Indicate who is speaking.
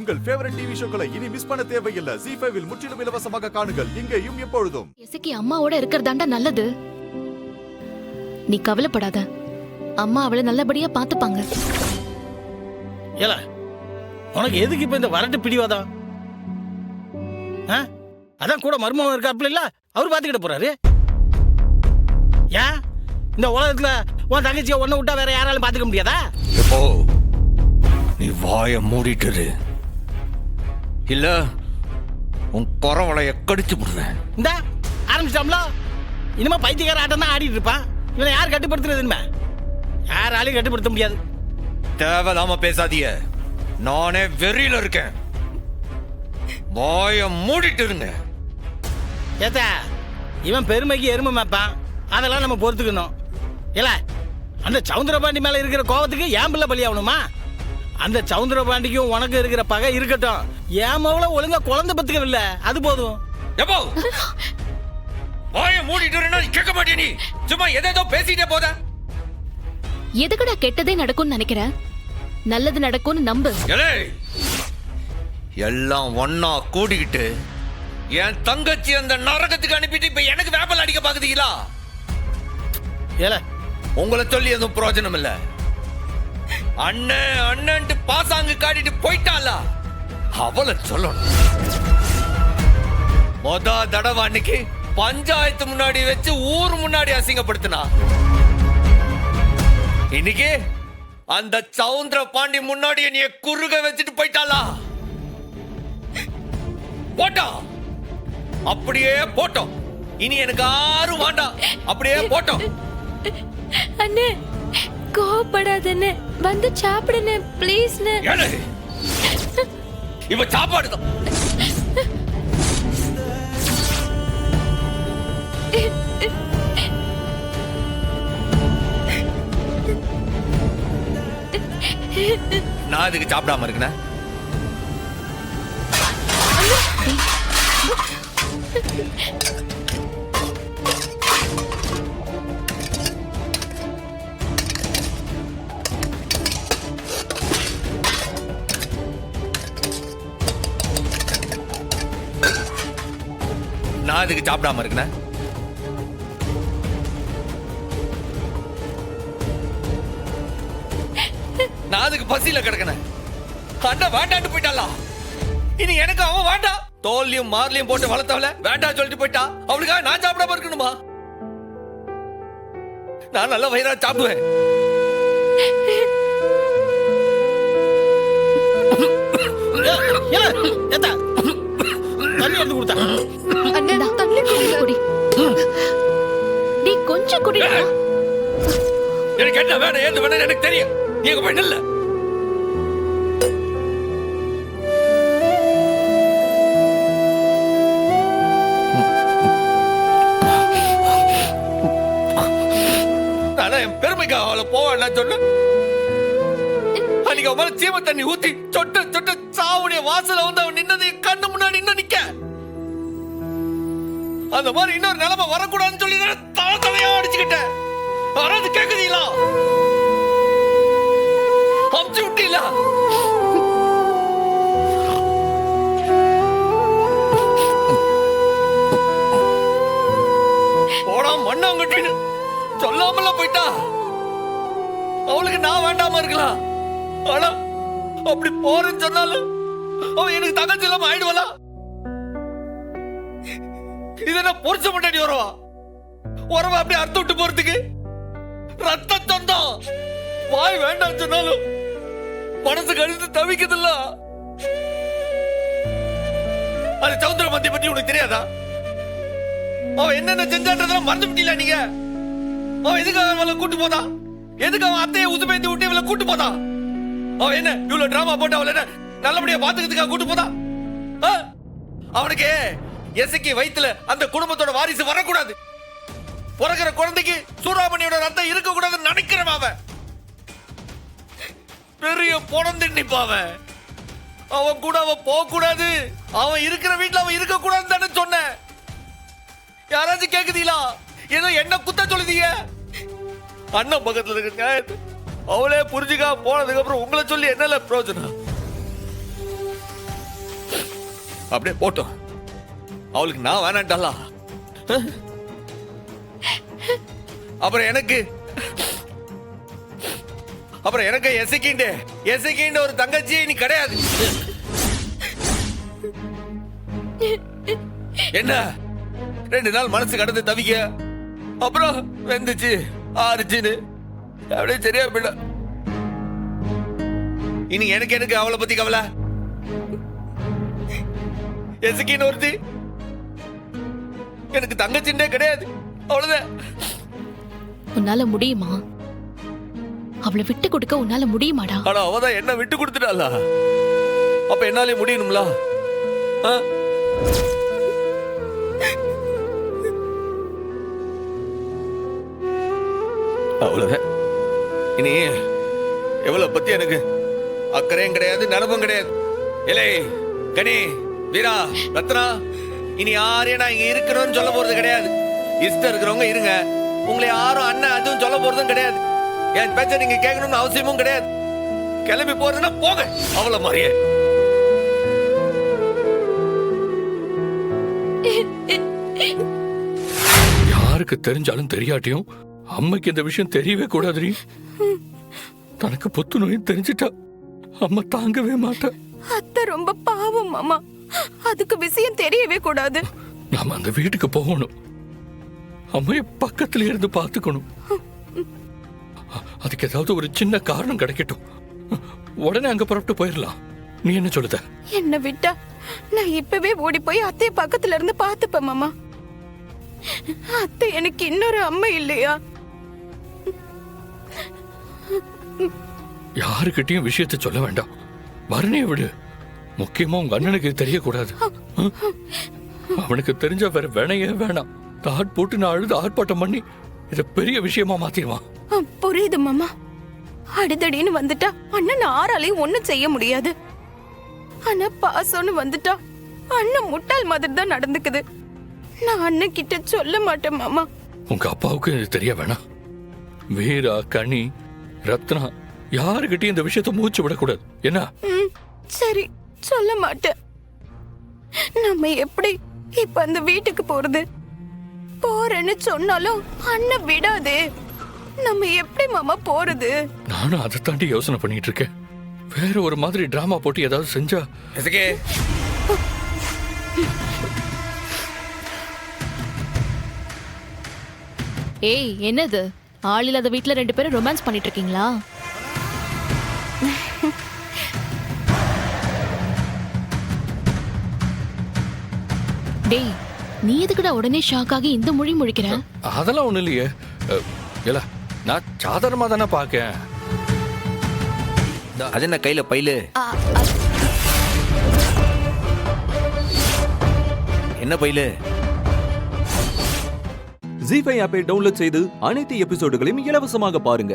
Speaker 1: உங்கள் favourite TV ஷோக்களை இனி miss பண்ண தேவையில்லை. ZEE5 இல் முற்றிலும் இலவசமாக காணுங்கள். இங்கேயும் எப்பொழுதும்.
Speaker 2: இசைக்கு அம்மாவோட இருக்கிறதாண்டா நல்லது. நீ கவலைப்படாத, அம்மா அவளை நல்லபடியா பாத்துப்பாங்க.
Speaker 3: ஏல உனக்கு எதுக்கு இப்ப இந்த வரட்டு பிடிவாதம்? அதான் கூட மருமகன் இருக்காப்புல இல்ல, அவரு பாத்துக்கிட்ட போறாரு. ஏன் இந்த உலகத்துல உன் தங்கச்சியை ஒண்ணு விட்டா வேற யாராலும் பாத்துக்க முடியாதா?
Speaker 4: எப்போ நீ வாய மூடிட்டு இல்ல உன் குறவளைய கடிச்சு விடுறேன்.
Speaker 3: இந்த ஆரம்பிச்சிட்டாம்ல, இனிமே பைத்தியக்கார ஆட்டம் தான் ஆடிட்டு இருப்பான். இவனை யார் கட்டுப்படுத்துறது? இனிமே யாராலையும் கட்டுப்படுத்த முடியாது.
Speaker 4: தேவையில்லாம பேசாதீங்க, நானே வெறியில இருக்கேன். வாய மூடிட்டு இருங்க.
Speaker 3: ஏத்தா இவன் பெருமைக்கு எருமை மேப்பான், அதெல்லாம் நம்ம பொறுத்துக்கணும். இல்ல அந்த சவுந்தரபாண்டி மேல இருக்கிற கோபத்துக்கு ஏன் பிள்ளை பலியாகணுமா? அந்த சவுந்தரபாண்டிக்கும் உனக்கு இருக்கிற பகை இருக்கட்டும், ஏன் மவள ஒழுங்கா குழந்தை பத்துக்கவில்ல, அது போதும்.
Speaker 4: எப்போ வாய மூடிட்டு இருந்தா கேட்க மாட்டே, நீ சும்மா எதேதோ பேசிட்டே போத.
Speaker 2: எதுக்குடா கெட்டதே நடக்கும்னு நினைக்கிறேன்? நல்லது நடக்கும்னு நம்பு.
Speaker 4: எல்லாம் ஒன்னா கூடிக்கிட்டு என் தங்கச்சி அந்த நரகத்துக்கு அனுப்பிட்டு இப்ப எனக்கு வேப்பல் அடிக்க பாக்குறீங்களா?
Speaker 3: ஏல
Speaker 4: உங்களை சொல்லி எதுவும் பிரயோஜனம் இல்ல. அண்ணன் அண்ணன்ட்டு பாசாங்கு காட்டிட்டு போயிட்டாளா, அவளை சொல்லணும். மொத தடவை அன்னைக்கு பஞ்சாயத்து முன்னாடி வச்சு ஊர் முன்னாடி அசிங்கப்படுத்தினா, இன்னைக்கு அந்த சவுந்தர பாண்டி முன்னாடி என்னைய குறுக வச்சுட்டு போயிட்டாளா? போட்டோம், அப்படியே போட்டோம். இனி எனக்கு யாரும் வேண்டாம், அப்படியே போட்டோம்.
Speaker 5: அண்ணே கோபப்படாதண்ணே, வந்து சாப்பிடுண்ணே ப்ளீஸ்ண்ணே.
Speaker 4: இவ சாப்பாடு தான். நான் இதுக்கு சாப்பிடாம இருக்கேன். நான் இதுக்கு சாப்பிடாம இருக்கேன். நான் அதுக்கு பசியில கிடக்கணும். அண்ணன் வேண்டான்னு போயிட்டாளா? இனி எனக்கு அவன் வேண்டாம். தோல்லையும் மார்லையும் போட்டு வளர்த்தவள வேண்டாம் சொல்லிட்டு போயிட்டா. அவளுக்காக நான் சாப்பிடாம இருக்கணுமா? நான் நல்ல வயிறா சாப்பிடுவேன்.
Speaker 3: தண்ணி எடுத்து கொடுத்தா
Speaker 2: அண்ணா தண்ணி குடி. நீ கொஞ்சம் குடிடா.
Speaker 4: எனக்கு என்ன வேணும் ஏது வேணும் எனக்கு தெரியும். நீங்க போய் நில்ல. என் பெருமைக்கு அவளை போவான்னு சொன்ன அன்னைக்கு அவன் சீம தண்ணி ஊத்தி சொட்ட சொட்ட சாவுடைய வாசல வந்து அவன் நின்னது கண்ணு முன்னாடி இன்னும் நிக்க. அந்த மாதிரி இன்னொரு நிலைமை வரக்கூடாதுன்னு சொல்லி தலையா அடிச்சுக்கிட்டேன். வராது கேக்குதீங்களா? அமுச்சு விட்டீங்களா? போடா மண்ணாங்கட்டின்னு சொல்லாமல போயிட்டா. அவளுக்கு நான் வேண்டாம இருக்கலாம், ஆனா அப்படி போறேன்னு சொன்னாலும் அவன் எனக்கு தங்கச்சி இல்லாம ஆயிடுவலா? இது என்ன பொறிச்ச முன்னாடி உறவா? உறவா அப்படி அறுத்து விட்டு போறதுக்கு ரத்த சொந்தம். வாய் வேண்டாம் சொன்னாலும் மனசு கழித்து தவிக்குதுல்ல. அது சவுந்தர மந்திய பத்தி உனக்கு தெரியாதா? அவன் என்னென்ன செஞ்சான்றதெல்லாம் மறந்து விட்டீங்களா நீங்க? அவன் எதுக்காக அவளை கூட்டு போதா? எதுக்கு அவன் அத்தையை உசுமேந்தி விட்டு இவளை கூட்டு போதா? அவன் என்ன இவ்வளவு டிராமா போட்டு அவளை என்ன நல்லபடியா பாத்துக்கிறதுக்காக கூட்டு போதா? அவனுக்கு எசக்கி வயித்துல அந்த குடும்பத்தோட வாரிசு வரக்கூடாது. பிறகுற குழந்தைக்கு சூறாமணியோட ரத்தம் இருக்க கூடாதுன்னு நினைக்கிறவன் அவன். பெரிய பொணந்து நிப்பாவன். அவன் கூட அவன் போக கூடாது, அவன் இருக்கிற வீட்டுல அவன் இருக்க கூடாதுன்னு தானே சொன்ன. யாராச்சும் கேக்குதீங்களா? ஏதோ என்ன குத்த சொல்லுதீங்க? அண்ணன் பக்கத்துல இருக்க நியாயத்தை அவளே புரிஞ்சுக்கா போனதுக்கு அப்புறம் உங்களை சொல்லி என்னல பிரயோஜனம்? அப்படியே போட்டோம். அவளுக்கு நான் வேணான்டா. அப்புறம் எனக்கு எசைக்கின்ற ஒரு தங்கச்சி நீ கிடையாது. என்ன 2 நாள் மனசு கடந்து தவிக்க, அப்புறம் வெந்துச்சு ஆறுச்சுன்னு அப்படியே சரியா போயிட. இனி எனக்கு அவளை பத்தி கவலை. எசைக்கின்னு ஒருத்தி எனக்கு தங்கச்சின்னே கிடையாது. அவ்வளவுதான்.
Speaker 2: உன்னால முடியுமா? அவளை விட்டு கொடுக்க உன்னால முடியுமாடா?
Speaker 4: ஆனா அவதான் என்ன விட்டு கொடுத்துட்டாளா? அப்ப என்னாலே முடியணும்ல? அவ்வளவுதான். இனி எவ்வளவு பத்தி எனக்கு அக்கறையும் கிடையாது, நினப்பும் கிடையாது. இலை கனி வீரா ரத்னா, இனி யாரையும் நான் இங்க இருக்கணும்னு சொல்ல போறது கிடையாது. இஷ்டம் இருக்கிறவங்க இருங்க. உங்களை யாரும் அண்ணன் அதுவும் சொல்ல போறதும் கிடையாது. என் பேச்ச நீங்க கேட்கணும்னு அவசியமும் கிடையாது. கிளம்பி போறதுன்னா போங்க. அவள மாதிரியே
Speaker 6: யாருக்கு தெரிஞ்சாலும் தெரியாட்டியும் அம்மைக்கு இந்த விஷயம் தெரியவே கூடாது. தனக்கு புத்துநோயும் தெரிஞ்சிட்டா அம்மா தாங்கவே மாட்டா.
Speaker 5: அத்தை ரொம்ப பாவம் மாமா, அதுக்கு விஷயம் தெரியவே கூடாது.
Speaker 6: நாம அந்த வீட்டுக்கு போகணும். அம்மைய பக்கத்துல இருந்து பாத்துக்கணும். அதுக்கு ஏதாவது ஒரு சின்ன காரணம் கிடைக்கட்டும். உடனே அங்க புறப்பட்டு போயிடலாம். நீ என்ன சொல்லுத?
Speaker 5: என்ன விட்டா நான் இப்பவே ஓடி போய் அத்தை பக்கத்துல இருந்து பாத்துப்பேன் மாமா. அத்தை எனக்கு இன்னொரு அம்மா இல்லையா?
Speaker 6: யாருக்கிட்டையும் விஷயத்தை சொல்ல வேண்டாம். வரணே விடு. முக்கியமா உங்க அண்ணனுக்கு தெரியக்கூடாது. அவனுக்கு தெரிஞ்ச வேற வேணையே வேணாம். தாட் போட்டு நான் அழுது ஆர்ப்பாட்டம் பண்ணி இத பெரிய விஷயமா மாத்திடுவான்.
Speaker 5: புரியுது மாமா. அடிதடின்னு வந்துட்டா அண்ணன் ஆறாலையும் ஒண்ணும் செய்ய முடியாது. ஆனா பாசம்னு வந்துட்டா அண்ணன் முட்டாள் மாதிரி தான் நடந்துக்குது. நான் அண்ணன் கிட்ட சொல்ல மாட்டேன் மாமா.
Speaker 6: உங்க அப்பாவுக்கு இது தெரிய வேணாம். வீரா கனி ரத்னா யாருக்கிட்டையும் இந்த விஷயத்த மூச்சு விடக்கூடாது. என்ன?
Speaker 5: சரி, சொல்ல மாட்டேன். நம்ம எப்படி இப்ப அந்த வீட்டுக்கு போறது? போறேன்னு சொன்னாலும் அண்ணன் விடாதே. நம்ம எப்படி மாமா போறது?
Speaker 6: நானும் அதை தாண்டி யோசனை பண்ணிட்டு இருக்கேன். வேற ஒரு மாதிரி டிராமா போட்டு ஏதாவது செஞ்சா.
Speaker 4: எசக்கே
Speaker 2: ஏய், என்னது? ஆள் இல்லாத வீட்ல 2 பேரும் ரொமான்ஸ் பண்ணிட்டு இருக்கீங்களா? டேய், நீ எதுக்குடா உடனே ஷாக் ஆகி இந்த மொழி முழிக்கிற?
Speaker 6: அதெல்லாம் ஒண்ணு இல்லையே. இல்ல, நான் சாதாரணமா தானே பாக்கேன்.
Speaker 4: அது என்ன கையில பையில? என்ன பையில?
Speaker 7: ஜீ5 ஆப்பை டவுன்லோட் செய்து அனைத்து எபிசோடுகளையும் இலவசமாக பாருங்க.